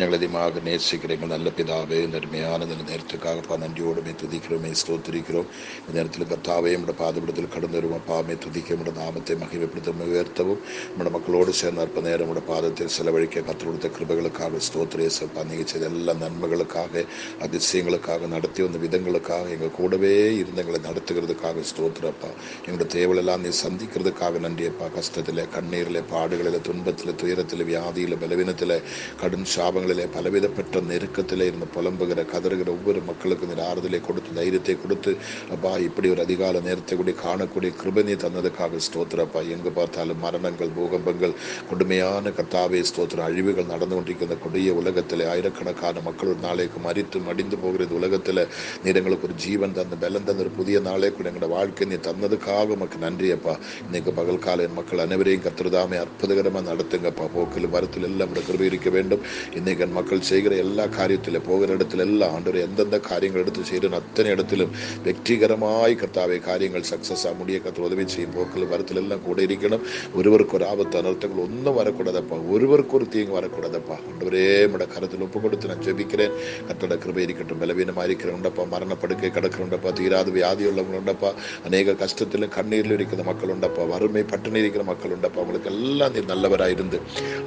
ഞങ്ങൾ அதிகமாக நேசிக்கிற எங்கள் நல்ல பிதாவே, இந்த அருமையான இந்த நேரத்துக்காகப்பா நன்றியோடுமே துதிக்கிறோமே, ஸ்தோத்திரிக்கிறோம். இந்த நேரத்தில் கர்த்தாவே நம்முடைய பாதபடத்தில் கடந்து வரும் அப்பாமே துதிக்க நம்முடைய நாமத்தை மகிமைப்படுத்த உயர்த்தவும் நம்முடைய மக்களோடு சேர்ந்து அற்ப நேரம் நம்முடைய பாதத்தில் செலவழிக்க கற்றுக் கொடுத்த கிருபைகளுக்காக ஸ்தோத்திரேசப்பா. நீங்கள் செய்த எல்லா நன்மைகளுக்காக, அதிசயங்களுக்காக, நடத்தி வந்த விதங்களுக்காக, எங்கள் கூடவே இருந்து எங்களை நடத்துகிறதுக்காக ஸ்தோத்திரப்பா. எங்களுடைய தேவையெல்லாம் நீ சந்திக்கிறதுக்காக நன்றியப்பா. கஷ்டத்தில், கண்ணீரில், பாடுகளில், துன்பத்தில், துயரத்தில், வியாதியில், பலவீனத்தில், கடும் சாபங்களிலே, பலவிதப்பட்ட நெருக்கத்திலே இருந்து புலம்புகிற கதறுகிற ஒவ்வொரு மக்களுக்கும் நீர் ஆறுதலை கொடுத்து, தைரியத்தை கொடுத்து அப்பா, இப்படி ஒரு அதிகால நேரத்தை கூட காணக்கூடிய கிருபை நீ தந்ததுக்காக ஸ்தோத்திரப்பா. எங்கு பார்த்தாலும் மரணங்கள், பூகம்பங்கள், கொடுமையான கர்த்தாவே ஸ்தோத்திர அழிவுகள் நடந்து கொண்டிருக்கிற கொடிய உலகத்தில் ஆயிரக்கணக்கான மக்கள் ஒரு நாளைக்கு மறித்து மடிந்து போகிறது உலகத்தில் நீர் எங்களுக்கு ஒரு ஜீவன் தந்த பலன் தந்த ஒரு புதிய நாளே கூட எங்களோட வாழ்க்கை நீ தந்ததுக்காக உமக்கு நன்றியப்பா. இன்னைக்கு பகல் கால என் மக்கள் அனைவரையும் கர்த்தர்தாமே அற்புதகரமாக நடத்துங்கப்பா. போக்கில் வரத்தில் எல்லாம் கிருபை இருக்க வேண்டும். இன்னைக்கு என் மக்கள் செய்கிற எல்லா காரியத்திலும், போகிற இடத்துல எல்லாம் ஆண்டவர் எந்தெந்த காரியங்கள் எடுத்து செய்யணும் அத்தனை இடத்திலும் வெற்றிகரமாய் கர்த்தாவே காரியங்கள் சக்சஸாக முடிய கர்த்தர் உதவி செய்யும். போக்கில் வரத்தில் எல்லாம் கூட இருக்கணும். ஒருவருக்கு ஒரு ஆபத்து அனர்த்தங்கள் ஒன்றும் வரக்கூடாதப்பா. ஒருவருக்கு ஒரு தீங்கு வரக்கூடாதப்பா. ஆண்டவரே உம்முடைய கருத்தில் ஒப்பு கொடுத்து நான் ஜெபிக்கிறேன். கர்த்தரோட கிருபை இருக்கட்டும். பலவீனமாக இருக்கிறவண்டப்பா, மரணப்படுக்கை கிடக்கிறவண்டப்பா, தீராத வியாதி உள்ளவங்க உண்டப்பா, அநேக கஷ்டத்திலும் கண்ணீரில் இருக்கிற மக்கள் உண்டப்பா, வறுமை பட்டினி இருக்கிற மக்கள் உண்டப்பா. அவங்களுக்கு எல்லாம் நீர் நல்லவராயிருந்து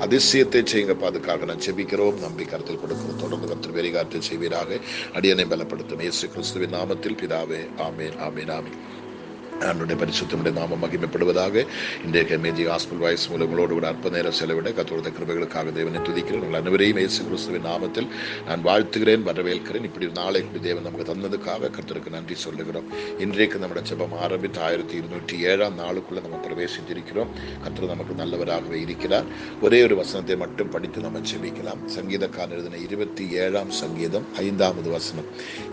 அதிசயத்தை செய்யுங்கப்பா. அதுக்காக நான் ஜெபிக்கிறோம், நம்பி கருத்தில் கொடுக்கிறோம். தொடர்ந்து கர்த்தர் வெளிகாற்று செய்வீராக. அடியனை பலப்படுத்தும் இயேசு கிறிஸ்துவின் நாமத்தில் பிதாவே, ஆமேன், ஆமேன், ஆமேன். ஆண்டவருடைய பரிசுத்தமுடைய நாமம் மகிமைப்படுவதாக. இன்றைய மேஜி ஹாஸ்பிட்டல் வாய்ஸ் மூலங்களோடு கூட அற்ப நேரம் செலவிட கர்த்தருடைய கிருபைகளுக்காக தேவனை துதிக்கிறேன். உங்கள் அனைவரையும் இயேசு கிறிஸ்துவின் நாமத்தில் நான் வாழ்த்துகிறேன், வரவேற்கிறேன். இப்படி ஒரு நாளை கூடி தேவன் நமக்கு தந்ததுக்காக கர்த்தருக்கு நன்றி சொல்லுகிறோம். இன்றைக்கு நம்முடைய ஜெபம் ஆரம்பித்து 1207 நாளுக்குள்ள நம்ம பிரவேசித்திருக்கிறோம். கர்த்தர் நமக்கு நல்லவராகவே இருக்கிறார். ஒரே ஒரு வசனத்தை மட்டும் படித்து நம்ம ஜெபிக்கலாம். சங்கீதக்காரன் எழுதின 27 சங்கீதம் 5வது வசனம்.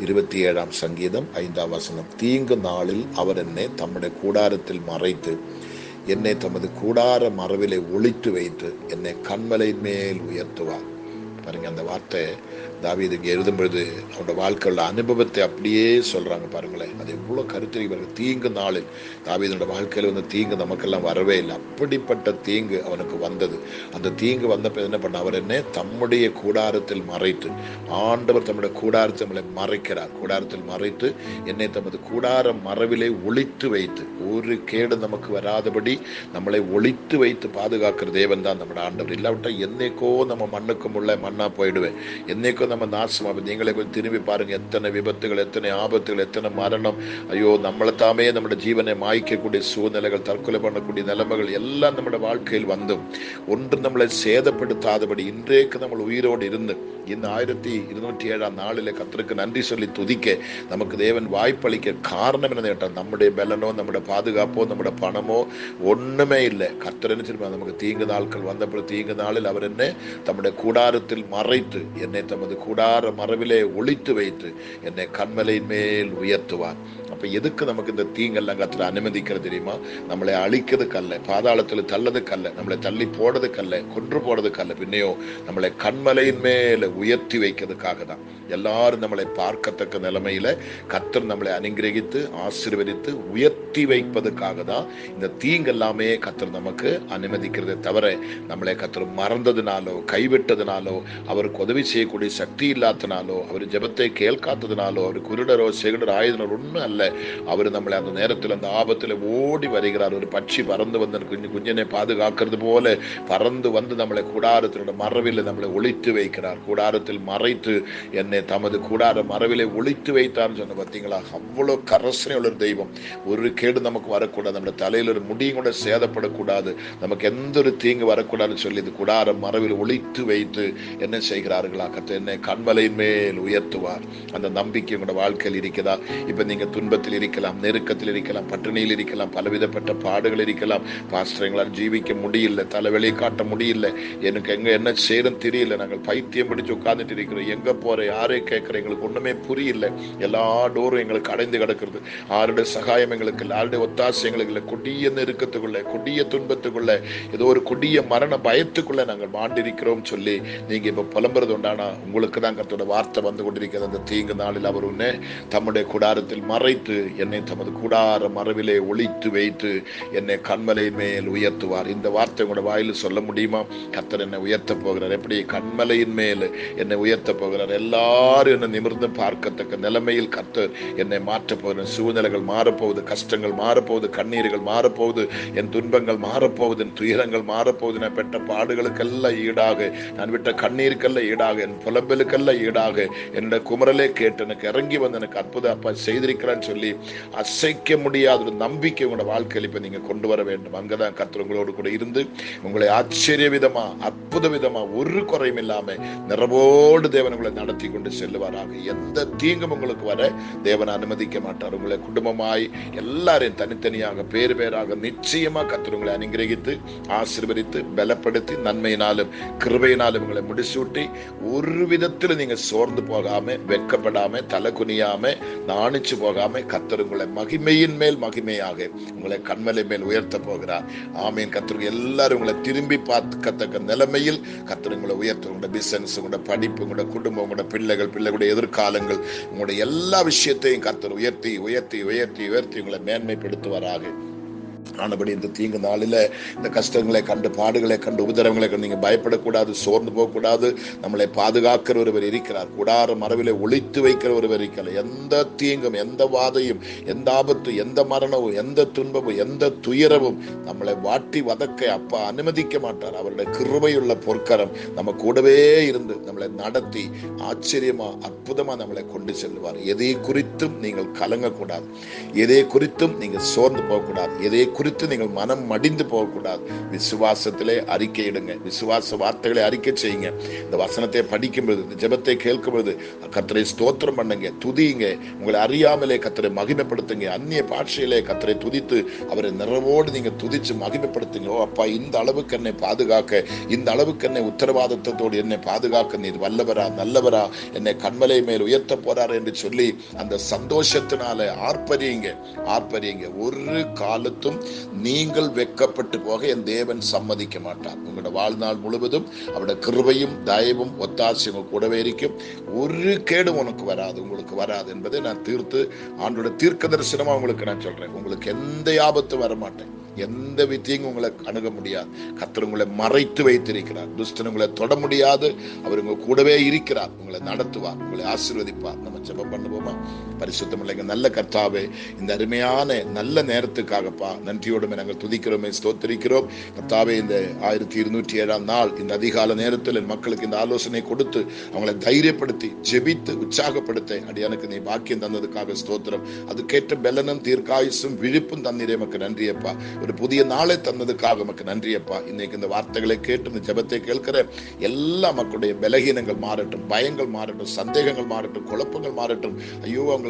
27 சங்கீதம் 5வது வசனம். தீங்கு நாளில் அவர் என்னை தம்முடைய கூடாரத்தில் மறைத்து, என்னை தமது கூடார மறைவிலே ஒளித்து வைத்து, என்னை கன்மலையின் மேல் உயர்த்துவார். பாருங்க, அந்த வார்த்தை தாவீதுக்கு எழுதும் பொழுது அவனோட வாழ்க்கையோட அனுபவத்தை அப்படியே சொல்றாங்க. பாருங்களேன், அது எவ்வளவு கருத்து. தீங்கு நாளில் தாவீதோட வாழ்க்கையில வந்து தீங்கு நமக்கெல்லாம் வரவே இல்லை. அப்படிப்பட்ட தீங்கு அவனுக்கு வந்தது. அந்த தீங்கு வந்தப்ப என்ன பண்ண, அவர் என்ன தம்முடைய கூடாரத்தில் மறைத்து, ஆண்டவர் தம்முடைய கூடாரத்தை நம்மளை மறைக்கிறார். கூடாரத்தில் மறைத்து என்னை தமது கூடார மறைவிலே ஒளித்து வைத்து, ஒரு கேடு நமக்கு வராதபடி நம்மளை ஒளித்து வைத்து பாதுகாக்கிற தேவன் தான் நம்முடைய ஆண்டவர். இல்லாவிட்டா என்னைக்கோ நம்ம மண்ணுக்கும் உள்ள மண்ணா போயிடுவேன், என்னைக்கோ நம்ம நாசமாக. நீங்களே கொஞ்சம் திரும்பி பாருங்க, எத்தனை விபத்துகள், எத்தனை ஆபத்துகள், எத்தனை மரணம். ஐயோ, நம்மளை தாமே நம்முடைய ஜீவனை மாய்க்கக்கூடிய சூழ்நிலைகள், தற்கொலை பண்ணக்கூடிய நிலைமைகள் எல்லாம் நம்முடைய வாழ்க்கையில் வந்தும் ஒன்று நம்மளை சேதப்படுத்தாதபடி இன்றைக்கு நம்ம உயிரோடு இருந்து இந்த 1207 நாளிலே கர்த்தருக்கு நன்றி சொல்லி துதிக்க நமக்கு தேவன் வாய்ப்பளிக்க காரணம் என்ன கேட்டால், நம்முடைய பலனோ, நம்முடைய பாதுகாப்போ, நம்முடைய பணமோ ஒண்ணுமே இல்லை. கர்த்தர் என்ன சொல்லுவாங்க, நமக்கு தீங்கு நாட்கள் வந்தபோது தீங்கு நாளில் அவர் என்ன தம்முடைய கூடாரத்தில் மறைத்து, என்னை தமது கூடார மறைவிலே ஒளித்து வைத்து, என்னை கன்மலையின் மேல் உயர்த்துவார். அப்ப எதுக்கு நமக்கு இந்த தீங்கெல்லாம் கர்த்தர் அனுமதிக்கிறது தெரியுமா? நம்மளை அழிக்கிறதுக்கல்ல, பாதாளத்தில் தள்ளதுக்கல்ல, நம்மளை தள்ளி போடுறதுக்கல்ல, கொன்று போடுறதுக்கல்ல, பின்னையோ நம்மளை கன்மலையின் மேல உயர்த்தி வைக்கிறதுக்காக தான். எல்லாரும் நம்மளை பார்க்கத்தக்க நிலைமையில கர்த்தர் நம்மளை அனுகிரகித்து ஆசீர்வதித்து உயர்த்தி வைப்பதற்காக தான் இந்த தீங்கெல்லாமே கர்த்தர் நமக்கு அனுமதிக்கிறதே தவிர, நம்மளை கர்த்தர் மறந்ததுனாலோ, கைவிட்டதுனாலோ, அவருக்கு உதவி செய்யக்கூடிய சக்தி இல்லாதனாலோ, அவர் ஜெபத்தை கேட்காததுனாலோ, அவர் குருடரோ செகுடர் ஆயுதனோ ஒன்றும் அல்ல. அவர் நம்மளை அந்த நேரத்தில், அந்த ஆபத்தில் ஓடி வருகிறார். ஒரு பட்சி பறந்து வந்து குஞ்சனை பாதுகாக்கிறது போல பறந்து வந்து நம்மளை கூடாரத்தினோட மறைவில் நம்மளை ஒளித்து வைக்கிறார். கூடாரத்தில் மறைத்து என்னை தமது கூடார மறைவிலே ஒளித்து வைத்தான்னு சொன்ன பார்த்தீங்களா? அவ்வளவு கரசனை உள்ள தெய்வம். ஒரு கேடு நமக்கு வரக்கூடாது, நம்முடைய தலையில் ஒரு முடியும் கூட சேதப்படக்கூடாது, நமக்கு எந்த ஒரு தீங்கு வரக்கூடாதுன்னு சொல்லி இது கூடார மறைவில் ஒளித்து வைத்து என்ன செய்கிறார்களா? கர்த்தர் என்னை கன்மலையின் மேல் உயர்த்துவார். அந்த நம்பிக்கை உங்களோட வாழ்க்கையில் இருக்கிறதா? இப்ப நீங்க துன்பத்தில் இருக்கலாம், நெருக்கத்தில் இருக்கலாம், பட்டினியில் இருக்கலாம், பலவிதப்பட்ட பாடுகள் இருக்கலாம். பாஸ்டர், எங்களால் ஜீவிக்க முடியல, தலைவலியை காட்ட முடியல, எனக்கு எங்க என்ன செய்யணும் தெரியல, நாங்கள் பைத்தியம் பிடிச்சு உட்கார்ந்துட்டு இருக்கிறோம், எங்க போற, யாரே கேட்கிற, எங்களுக்கு ஒண்ணுமே புரியல, எல்லா டோரும் எங்களுக்கு அடைந்து கிடக்கிறது, யாருடைய சகாயம் எங்களுக்கு இல்லை, யாருடைய ஒத்தாசை எங்களுக்கு இல்லை, கொடிய நெருக்கத்துக்குள்ள, கொடிய துன்பத்துக்குள்ள, ஏதோ ஒரு கொடிய மரண பயத்துக்குள்ள நாங்கள் மாண்டிருக்கிறோம் சொல்லி நீங்க இப்ப புலம்புறது உண்டானா, உங்களுக்கு தான் கர்த்தரோட வார்த்தை வந்து கொண்டிருக்கிறது. அந்த தீங்கு நாளில் அவர் உன்னை தம்முடைய கூடாரத்தில் மறைத்து வைத்து என்னை தமது கூடார மறைவிலே ஒளித்து வைத்து என்னை கண்மலையின் மேல் உயர்த்துவார். இந்த வார்த்தை உங்களோட வாயில் சொல்ல முடியுமா? கர்த்தர் என்னை உயர்த்த போகிறார். எப்படி? கண்மலையின் மேல் என்னை உயர்த்த போகிறார். எல்லாரும் என்னை நிமிர்ந்து பார்க்கத்தக்க நிலைமையில் கர்த்தர் என்னை மாற்றப் போகிறார். சூழ்நிலைகள் மாறப்போகுது, கஷ்டங்கள் மாறப்போகுது, கண்ணீர்கள் மாறப்போகுது, என் துன்பங்கள் மாறப்போகுது, என் துயரங்கள் மாறப்போகுது. நான் பெற்ற பாடுகளுக்கெல்லாம் ஈடாக, நான் விட்ட கண்ணீருக்கெல்லாம் ஈடாக, என் புலம்பலுக்கெல்லாம் ஈடாக என்னுடைய குமரலே கேட்டு எனக்கு இறங்கி வந்து எனக்கு அற்புத அப்பா செய்திருக்கிறான்னு சொல்லி அசைக்க முடியாத ஒரு நம்பிக்கை உங்களோட வாழ்க்கையில் இப்ப நீங்க கொண்டு வர வேண்டும். அங்கதான் கர்த்தர் உங்களோடு கூட இருந்து உங்களை ஆச்சரிய விதமா, அற்புத விதமா, ஒரு குறையும் இல்லாம நிறைவோடு தேவன் உங்களை நடத்தி கொண்டு செல்லுவாராக. எந்த தீங்கும் உங்களுக்கு வர தேவன் அனுமதிக்க மாட்டார். உங்களை குடும்பமாய் எல்லாரையும் தனித்தனியாக பேர் பேராக நிச்சயமா கர்த்தர் உங்களை அனுகிரகித்து ஆசீர்வதித்து பலப்படுத்தி நன்மையினாலும் கிருபையினாலும் உங்களை முடிசூட்டி ஒரு விதத்தில் நீங்க சோர்ந்து போகாம, வெட்கப்படாம, தலை குனியாம, நாணிச்சு போகாம கர்த்தர் உங்களை மகிமையின் மேல் மகிமையாக உங்களை கண்மலை மேல் உயர்த்த போகிறார். ஆமீன். கர்த்தர் எல்லாரும் உங்களை திரும்பி பார்க்கத்தக்க நிலைமையில் கர்த்தர் உங்களை உயர்த்த, உங்களோட பிசினஸ், உங்களோட படிப்பு, உங்களோட குடும்பம், உங்களோட பிள்ளைகளுடைய எதிர்காலங்கள், உங்களுடைய எல்லா விஷயத்தையும் கர்த்தர் உயர்த்தி உயர்த்தி உயர்த்தி உயர்த்தி உங்களை மேன்மைப்படுத்துவாராக. ஆனபடி இந்த தீங்கு நாளில இந்த கஷ்டங்களை கண்டு, பாடுகளை கண்டு, உபதிரவங்களை கண்டு நீங்க பயப்படக்கூடாது, சோர்ந்து போகக்கூடாது. நம்மளை பாதுகாக்கிற ஒருவர் இருக்கிறார். கூடார மரவிலே ஒளித்து வைக்கிற ஒருவர் இருக்கிறார். எந்த தீங்கும், எந்த வாதையும், எந்த ஆபத்து, எந்த மரணமும், எந்த துன்பமும், எந்த துயரமும் நம்மளை வாட்டி வதக்க அப்பா அனுமதிக்க மாட்டார். அவருடைய கிருபையுள்ள பொற்கரம் நம்ம கூடவே இருந்து நம்மளை நடத்தி ஆச்சரியமா, அற்புதமா நம்மளை கொண்டு செல்வார். எதை குறித்தும் நீங்கள் கலங்கக்கூடாது, எதை குறித்தும் நீங்கள் சோர்ந்து போகக்கூடாது, எதை குறித்து நீங்கள் மனம் மடிந்து போகக்கூடாது. விசுவாசத்திலே அறிக்கையிடுங்க, விசுவாச வார்த்தைகளை அறிக்கை செய்யுங்க. இந்த வசனத்தை படிக்கும்போது, இந்த ஜெபத்தை கேட்கும்போது கர்த்தரை ஸ்தோத்திரம் பண்ணுங்க, துதியுங்க. உங்களை அறியாமலே கர்த்தரை மகிமைப்படுத்துங்க. அந்நிய பாஷையிலே கர்த்தரை துதித்து அவரை நிறைவோடு நீங்க துதிச்சு மகிமைப்படுத்துங்க. ஓ அப்பா, இந்த அளவுக்கு என்னை பாதுகாக்க, இந்த அளவுக்கு என்னை உத்தரவாதத்தோடு என்னை பாதுகாக்க நீர் வல்லவரா, நல்லவரா, என்னை கண்மலை மேல் உயர்த்த போறார் என்று சொல்லி அந்த சந்தோஷத்தினால ஆர்ப்பரியுங்க, ஆர்ப்பரியுங்க. ஒரு காலத்தும் நீங்கள் வெட்கப்பட்டு போக என் தேவன் சம்மதிக்க மாட்டார். உங்களோட வாழ்நாள் முழுவதும் அவருடைய கிருபையும் தயவும் ஒத்தாசையும் கூடவே இருக்கும். ஒரு கேடும் உனக்கு வராது, உங்களுக்கு வராது என்பதை நான் தீர்த்து ஆண்டோட தீர்க்க தரிசனமா உங்களுக்கு நான் சொல்றேன். உங்களுக்கு எந்த ஆபத்தும் வரமாட்டேன், எந்த வித்தியும் உங்களை அணுக முடியாது. கர்த்தர் உங்களை மறைத்து வைத்திருக்கிறார். துஷ்டன் உங்களை தொட முடியாது. அவர் உங்க கூடவே இருக்கிறார். உங்களை நடத்துவார், உங்களை ஆசீர்வதிப்பார். நம்ம ஜெபம் பண்ணுவோமா? பரிசுத்தம் இல்லைங்க நல்ல கர்த்தாவே, இந்த அருமையான நல்ல நேரத்துக்காகப்பா நன்றியோடுமே நாங்கள் துதிக்கிறோமே, ஸ்தோத்திரிக்கிறோம். கர்த்தாவே, இந்த 1207 நாள் இந்த அதிகால நேரத்தில் என் மக்களுக்கு இந்த ஆலோசனை கொடுத்து அவங்களை தைரியப்படுத்தி ஜெபித்து உற்சாகப்படுத்த அடியானுக்கு நீ பாக்கியம் தந்ததுக்காக ஸ்தோத்திரம். அதுக்கேற்ற பெலனும் தீர்க்காயுசும் விழிப்பும் தந்தீரே, எமக்கு நன்றியப்பா. ஒரு புதிய நாளை தந்ததுக்காக எமக்கு நன்றியப்பா. இன்னைக்கு இந்த வார்த்தைகளை கேட்டு இந்த ஜெபத்தை கேட்கிற எல்லா மக்களுடைய பலகீனங்கள் மாறட்டும், பயங்கள் மாறட்டும், சந்தேகங்கள் மாறட்டும், குழப்பங்கள் மாறட்டும். ஐயோ, அவங்க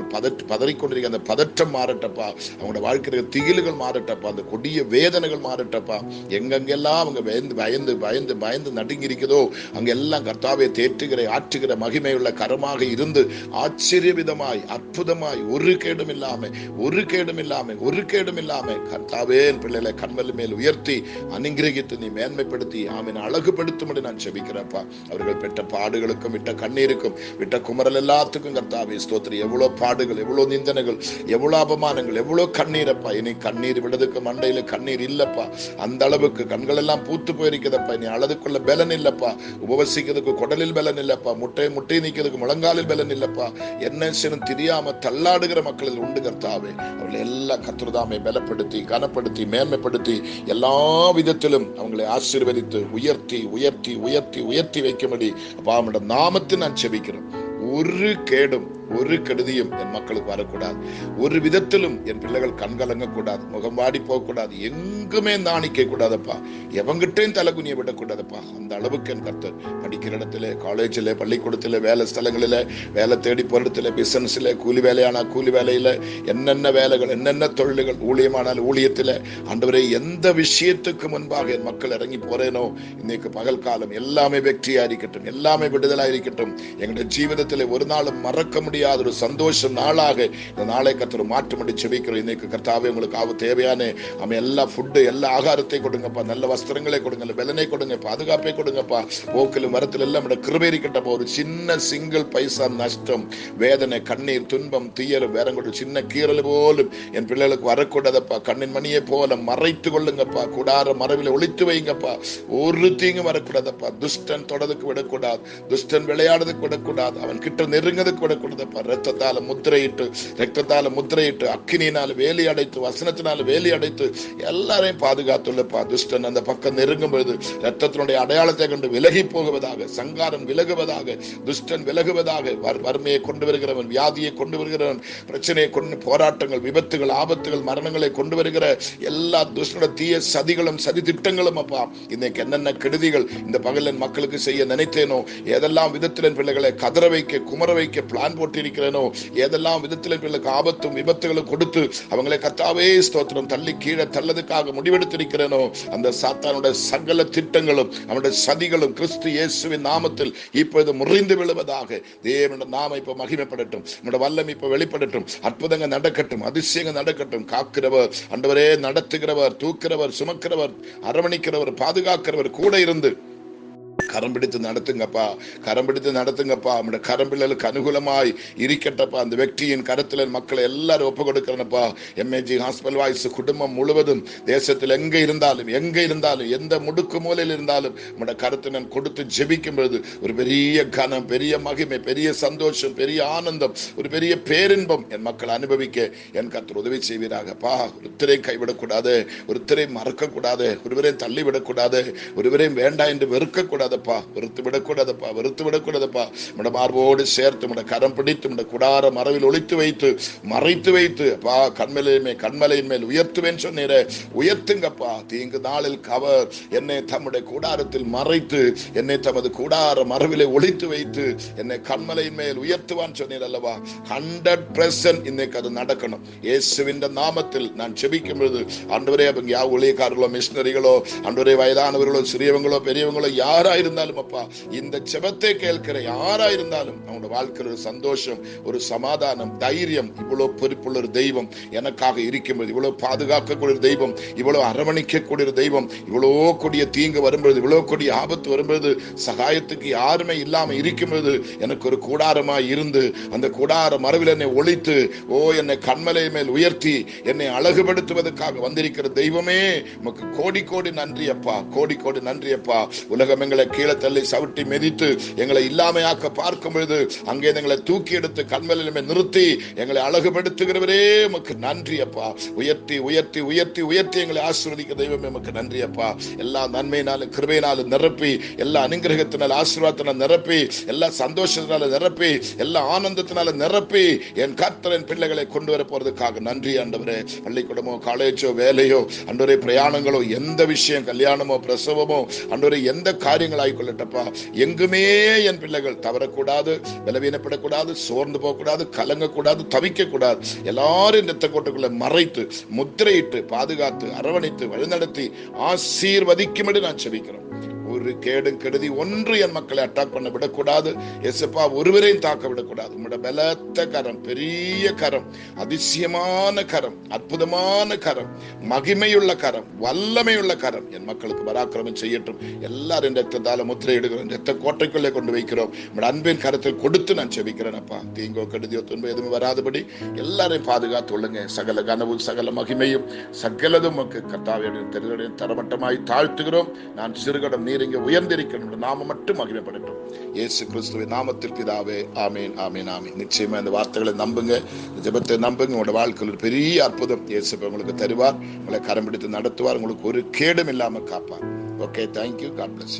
பதறிக்கொண்டிருக்க அந்த பதற்றம் மாறட்டப்பா. அவங்களோட வாழ்க்கை திகில்கள் மாறட்டப்பா. அந்த கொடிய வேதனைகள் மாறட்டப்பா. எங்கெங்கெல்லாம் அவங்க பயந்து பயந்து பயந்து பயந்து நடுங்கி இருக்குதோ அங்கெல்லாம் கர்த்தாவே தேற்றுகிற ஆற்றுகிற மகிமையுள்ள கரமாக இருந்து ஆச்சரிய விதமாய் அற்புதமாய் ஒரு கேடும் இல்லாம ஒரு கேடும் இல்லாம ஒரு கேடும் இல்லாம கர்த்தாவே என் பிள்ளைகளை கண்மலை மேல் உயர்த்தி அனுகிரகித்து நீ மேன்மைப்படுத்தி ஆமீன் அழகுபடுத்தும்படி நான் செபிக்கிறப்பா. அவர்கள் பெற்ற பாடுகளுக்கும் விட்ட கண்ணீருக்கும் விட்ட குமரல் எல்லாத்துக்கும் கர்த்தாவே ஸ்தோத்திரம். எவ்வளவு பாடுகள், எவ்வளவு நிந்தனைகள், எவ்வளவு அபமானங்கள், எவ்வளவு கண்ணீரப்பா. இனி கண்ணீர் விடுறதுக்கு மண்டையில கண்ணீர் இல்லப்பா. அந்த அளவுக்கு கண்கள் எல்லாம் பூத்து போயிருக்குதப்பா. இனி அழதுக்குள்ள பலன் இல்லப்பா. உபவசிக்கிறதுக்கு குடலில் பலன் இல்லப்பா. முட்டை நீக்கிறதுக்கு முழங்காலில் பலன் இல்லப்பா. என்ன செய்யணும் தெரியாம தள்ளாடுகிற மக்களில் உண்டு கர்த்தாவே. அவர்களை எல்லாம் கர்த்தர்தாமே பலப்படுத்தி கனப்படுத்தி மேன்மைப்படுத்தி எல்லா விதத்திலும் அவங்களை ஆசீர்வதித்து உயர்த்தி உயர்த்தி உயர்த்தி உயர்த்தி வைக்கும்படி அப்பா அவனோட நாமத்தை நான் செபிக்கிறேன். ஒரு கேடும் ஒரு கெடுதியும் என் மக்களுக்கு வரக்கூடாது. ஒரு விதத்திலும் என் பிள்ளைகள் கண்கலங்க கூடாது, முகம் வாடி போகக்கூடாது, எங்குமே நாணிக்க கூடாதப்பா. எவங்கிட்டையும் தலைகுனிய விடக்கூடாதப்பா. அந்த அளவுக்கு என் கர்த்தர் படிக்கிற இடத்துல, காலேஜில், பள்ளிக்கூடத்தில், வேலை ஸ்தலங்களில், வேலை தேடி போற இடத்துல, பிசினஸ்ல, கூலி வேலையானா கூலி வேலையில, என்னென்ன வேலைகள், என்னென்ன தொழில்கள், ஊழியமானால் ஊழியத்தில், ஆண்டவரே எந்த விஷயத்துக்கு முன்பாக என் மக்கள் இறங்கி போறேனோ இன்னைக்கு பகல் காலம் எல்லாமே வெற்றியா இருக்கட்டும், எல்லாமே விடுதலா இருக்கட்டும். எங்களுடைய ஜீவிதத்தில் ஒரு நாளும் மறக்க முடியும் முடியாத ஒரு சந்தோஷம் நாளாக இந்த நாளை கர்த்தர் மாற்றமடி செபிக்கிறோம். இன்னைக்கு கர்த்தாவே உங்களுக்கு தேவையான எல்லா ஃபுட்டு, எல்லா ஆகாரத்தை கொடுங்கப்பா, நல்ல வஸ்திரங்களை கொடுங்க, பலனை கொடுங்க, பாதுகாப்பை கொடுங்கப்பா. போக்கிலும் வரத்தில் எல்லாம் கிருபை இருக்கட்டப்பா. ஒரு சின்ன சிங்கிள் பைசா நஷ்டம், வேதனை, கண்ணீர், துன்பம், தீயல், வேற ஒரு சின்ன கீறல் போலும் என் பிள்ளைகளுக்கு வரக்கூடாதப்பா. கண்ணின் மணியை போல மறைத்து கொள்ளுங்கப்பா. கூடார மரபில ஒளித்து வைங்கப்பா. ஒரு தீங்கும் வரக்கூடாதப்பா. துஷ்டன் தொடதுக்கு விடக்கூடாது, துஷ்டன் விளையாடுறதுக்கு விடக்கூடாது, அவன் கிட்ட நெருங்கதுக்கு விடக்கூடாதப்பா. ரத்தத்தால முத்திரையிட்டு அக்கினியினால வேலி அடைத்து, வசனத்தினால வேலி அடைத்து எல்லாரையும் பாதுகாத்துள்ளப்பா. துஷ்டன் அந்த பக்கம் நெருங்கும் பொழுது ரத்தத்தினுடைய அடையாளத்தை கண்டு விலகி போகுவதாக, சங்காரம் விலகுவதாக, துஷ்டன் விலகுவதாக. வறுமையை கொண்டு வருகிறவன், வியாதியை கொண்டு வருகிறவன், பிரச்சனையை கொண்டு, போராட்டங்கள், விபத்துகள், ஆபத்துகள், மரணங்களை கொண்டு வருகிற எல்லா துஷ்ட தீய சதிகளும் சதி திட்டங்களும் அப்பா, இன்னைக்கு என்னென்ன கெடுதிகள் இந்த பகலின் மக்களுக்கு செய்ய நினைத்தேனோ, ஏதெல்லாம் விதத்தில் பிள்ளைகளை கதற வைக்க, குமர வைக்க பிளான் போட்டிருக்கிறேனோ, ஏதெல்லாம் விதத்தில் பிள்ளைக்கு ஆபத்தும் விபத்துகளும் கொடுத்து அவங்களை கர்த்தாவே ஸ்தோத்திரம் தள்ளி கீழே தள்ளதுக்காக முடிவெடுத்திருக்கிறேனோ, அந்த சாத்தானுடைய சகல திட்டங்களும் அவனுடைய சதிகளும் கிறிஸ்து இயேசுவின் நாமத்தில் இப்பொழுது முறிந்து விழுவதாக. தேவனுடைய நாமம் இப்ப மகிமைப்படட்டும், நம்முடைய வல்லம் இப்ப வெளிப்படட்டும், அற்புதங்கள் நடக்கட்டும், அதிசயங்கள் நடக்கட்டும். காக்கிறவர், ஆண்டவரே, நடத்துகிறவர், தூக்கிறவர், சுமக்கிறவர், அரவணைக்கிறவர், பாதுகாக்கிறவர், கூட இருந்து கரம் பிடித்து நடத்துங்கப்பா, கரம் பிடித்து நடத்துங்கப்பா. நம்முடைய கரம்பிள்ளைகளுக்கு அனுகூலமாய் இருக்கட்டப்பா. அந்த வெற்றியின் கரத்தில் மக்களை எல்லாரும் ஒப்பு கொடுக்கிறனப்பா. MAG ஹாஸ்பிட்டல் வாய்ஸ் குடும்பம் முழுவதும் தேசத்தில் எங்க இருந்தாலும் எந்த முடுக்கு மூலையில் இருந்தாலும் நம்முடைய கருத்தை நான் கொடுத்து ஜெபிக்கும் பொழுது ஒரு பெரிய கனம், பெரிய மகிமை, பெரிய சந்தோஷம், பெரிய ஆனந்தம், ஒரு பெரிய பேரின்பம் என் மக்கள் அனுபவிக்க என் கர்த்தர் உதவி செய்வீராகப்பா. ஒருத்தரையும் கைவிடக்கூடாது, ஒருத்தரையும் மறக்கக்கூடாது, ஒருவரையும் தள்ளிவிடக்கூடாது, ஒருவரையும் வேண்டாம் என்று வெறுக்கக்கூடாது, வெறுத்து விடக்கூடாதப்பா. நம்முடைய மார்போடு சேர்த்து, நம்முடைய கரம் பிடித்து, நம்முடைய குடார மரவில் ஒளித்து வைத்து, மறைத்து வைத்து அப்பா, கண்மலையின் மேல் உயர்த்துவேன் சொன்னீரே, உயர்த்துங்கப்பா. தீங்கு நாளில் அவர் என்னை தம்முடைய கூடாரத்தில் மறைத்து, என்னை தமது கூடார மரவிலே ஒளித்து வைத்து, என்னை கண்மலையின் மேல் உயர்த்துவான் சொன்னீர் அல்லவா. 100% இன்னைக்கு அது நடக்கணும். இயேசுவின் நாமத்தில் நான் ஜெபிக்கும் பொழுது ஆண்டவரே, அவங்க ஊழியக்காரர்களோ, மிஷனரிகளோ, ஆண்டவரே, வயதானவர்களோ, சிறியவங்களோ, பெரியவங்களோ, யாரா இருந்தாலும் அப்பா, இந்த ஜெபத்தை கேட்கிற யாரா இருந்தாலும் அவங்களோட வாழ்க்கையில் ஒரு சந்தோஷம், ஒரு சமாதானம், தைரியம். இவ்வளவு பொறுப்புள்ள ஒரு தெய்வம் எனக்காக இருக்கும்போது, இவ்வளவு பாதுகாக்கக்கூடிய தெய்வம், இவ்வளவு அரவணைக்கக்கூடிய தெய்வம், இவ்வளவு கொடிய தீங்கு வரும்பொழுது, இவ்வளவு கொடிய ஆபத்து வரும்பொழுது சகாயத்துக்கு யாருமே இல்லாம இருக்கும்போது எனக்கு ஒரு கூடாரமாய் இருந்து, அந்த கூடார மரவில் என்னை ஒளித்து, என்னை கண்மலை மேல் உயர்த்தி, என்னை அழகுபடுத்துவதற்காக வந்திருக்கிற தெய்வமே, உமக்கு கோடி கோடி நன்றி அப்பா, கோடி கோடி நன்றி அப்பா. உலகம் எங்களை கீழே தள்ளி சவிட்டி மிதித்து எங்களை இல்லாமையாக்க பார்க்கும் பொழுது அங்கே எங்களை தூக்கி எடுத்து கண்மலையிலுமே நிறுத்தி எங்களை அழகுபடுத்துகிறவரே, உமக்கு நன்றி அப்பா. உயர்த்தி உயர்த்தி உயர்த்தி உயர்த்தி எங்களை ஆசீர்வதிக்க தெய்வமே, உமக்கு நன்றி அப்பா. எல்லா நன்மையினாலும் கிருபையினாலும் நிரப்பி, எல்லா அனுகிரகத்தினால் ஆசீர்வாதத்தினால் நிரப்பி, எல்லா சந்தோஷத்தினால நிரப்பி, எல்லா ஆனந்தத்தினால நிரப்பி என் கர்த்தரின் பிள்ளைகளை கொண்டு வர போறதுக்காக நன்றி ஆண்டவரே. பள்ளிக்கூடமோ, காலேஜோ, வேலையோ, ஆண்டவரே, பிரயாணங்களோ, எந்த விஷயம், கல்யாணமோ, பிரசவமோ, ஆண்டவரே, எந்த காரியங்கள் ஆகிக்கொள்ளட்டப்பா. எங்குமே என் பிள்ளைகள் தவறக்கூடாது, பலவீனப்படக்கூடாது, சோர்ந்து போகக்கூடாது, கலங்கக்கூடாது, தவிக்க கூடாது. எல்லாரும் இரத்த கோட்டைக்குள்ள மறைத்து, முத்திரையிட்டு, பாதுகாத்து, அரவணைத்து, வழிநடத்தி ஆசீர்வதிக்கும்படி நான் செபிக்கிறோம். ஒரு கேடும் கெடுதி ஒன்று என் மக்களை அட்டாக் பண்ண விடக்கூடாது. எசப்பா, ஒருவரையும் தாக்க விடக்கூடாது. உங்களோட பலத்த கரம், பெரிய கரம், அதிசயமான கரம், அற்புதமான கரம், மகிமையுள்ள கரம், வல்லமையுள்ள கரம் என் மக்களுக்கு பராக்கிரமம் செய்யட்டும். எல்லாரும் ரத்தத்தால முத்திரையிடுகிறோம், ரத்த கோட்டைக்குள்ளே கொண்டு வைக்கிறோம். உங்களோட அன்பின் கரத்தில் கொடுத்து நான் செபிக்கிறேன் அப்பா. தீங்கோ கெடுதியோ துன்பம் எதுவும் வராதபடி எல்லாரையும் பாதுகாத்து கொள்ளுங்க. சகல கனவும், சகல மகிமையும், சகலதும் கர்த்தாவே தரமட்டமாய் தாழ்த்துகிறோம். நான் சிறுகடம் நீர் இங்கே உயர்ந்திருக்கணும், நாம மட்டும் மகிமைப்படட்டும். இயேசு கிறிஸ்துவின் நாமத்தில் பிதாவே, ஆமேன், ஆமேன், ஆமேன். நிச்சயமா இந்த வார்த்தைகளை நம்புங்க, ஜெபத்தை நம்புங்க. உங்களோட வாழ்க்கையில் ஒரு பெரிய அற்புதம் இயேசு உங்களுக்கு தருவார். உங்களை கரம் பிடித்து நடத்துவார். உங்களுக்கு ஒரு கேடும் இல்லாம காப்பார். Okay, thank you. God bless you.